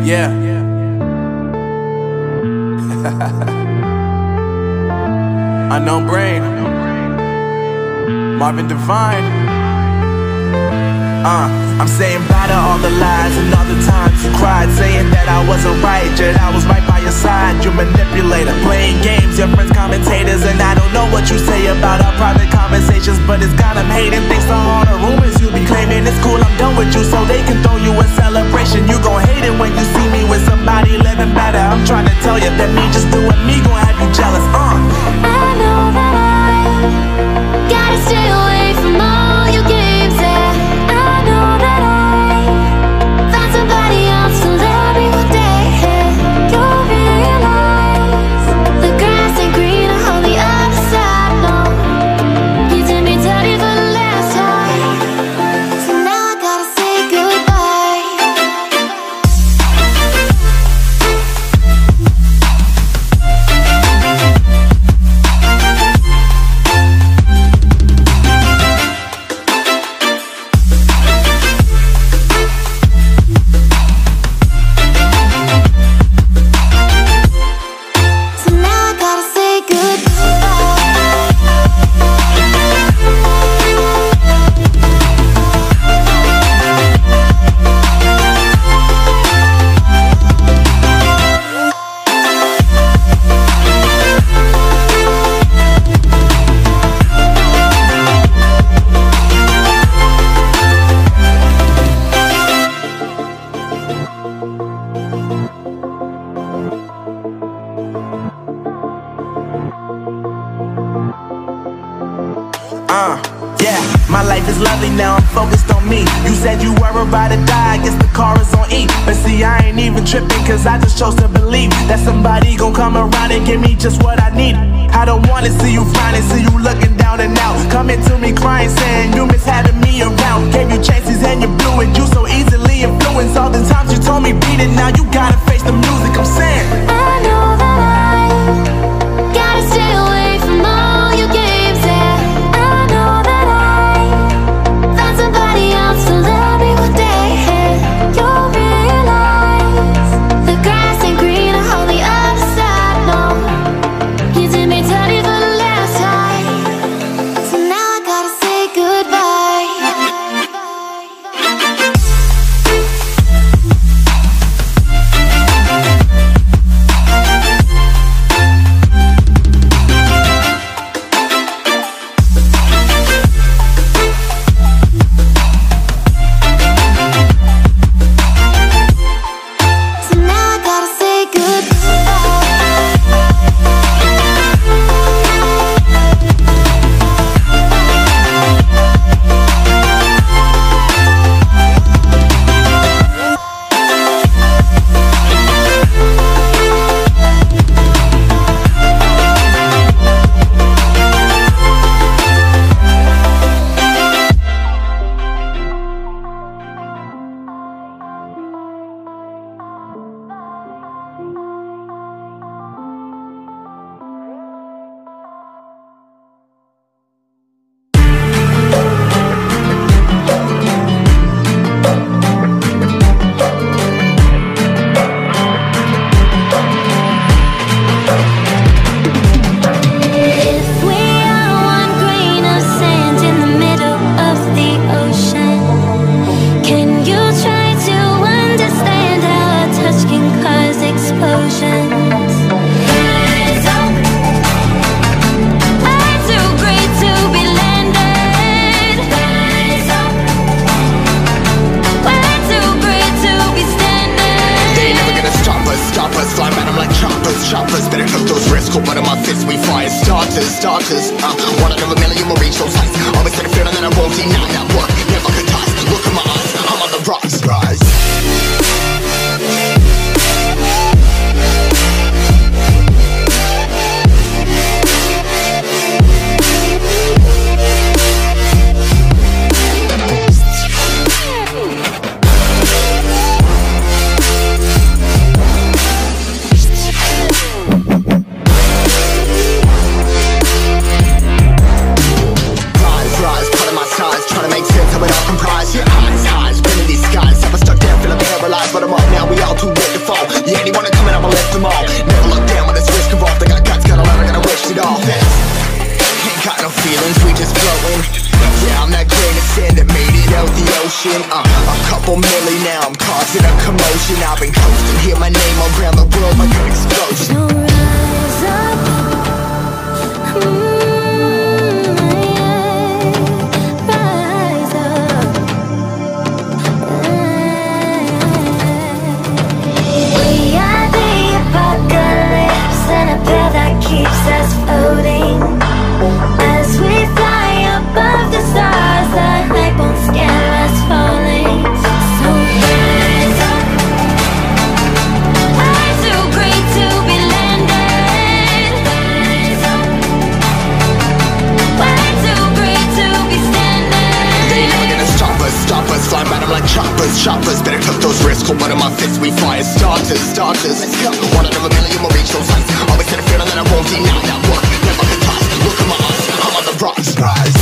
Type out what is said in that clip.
Yeah. Unknown Brain, Marvin Divine. I'm saying bye to all the lies and all the times you cried, saying that I wasn't right, yet I was right by your side. You manipulator, playing games, your friends commentators, and I don't know what you say about our private conversations, but it's got them hating. Thanks to all the rumors you be claiming. It's cool, I'm done with you, so they can throw you a celebration. You gon' hate it when you see me with somebody living better. I'm trying to tell you that me just doing me gon' have you jealous. I know that I gotta stay away from all your games, yeah. I know that I found somebody else to love me one day, yeah. You'll realize the grass ain't greener on the other side, no. You did me dirty for the last time, so now I gotta say goodbye. So now I gotta say Yeah, my life is lovely now, I'm focused on me. You said you were about to die, I guess the car is on E. But see, I ain't even tripping, cause I just chose to believe that somebody gon' come around and give me just what I need. I don't wanna see you frowning, see you looking down and out, coming to me crying, saying you miss having me around. Gave you chances and you blew it, you so easily influenced. All the times you told me beat it, now you gotta face the music. I'm saying I know that I gotta stay away from all your games, yeah. I know that I found somebody else to love me one day, yeah. You'll realize the grass ain't greener on the other side, no. You did me dirty for the last time, so now I gotta say goodbye. So now I gotta say choppers, better cook those wrists, cool butt on my fists, we fire starters, one out of a million will reach those heights, always had a feeling that I won't deny that work, never could toss, look in my eyes, I'm on the rocks, rise. Trying to make sense A couple milli now, I'm causing a commotion. I've been coasting, hear my name around the world like an explosion. So rise up, rise up. We are the apocalypse, and a path that keeps us floating. As we fly above the stars, the light won't scare us falling. So rise up. I'm too great to be landed. Rise up. Way too great to be standing. They ain't never gonna stop us, flying by them like choppers. Better tuck those wrists, hold one of my fists, we fire starters. Let's go. One out of a million will reach those heights. Always had a feeling that I won't deny. That work, never could toss. Look at my eyes, I'm on the rocks. Rise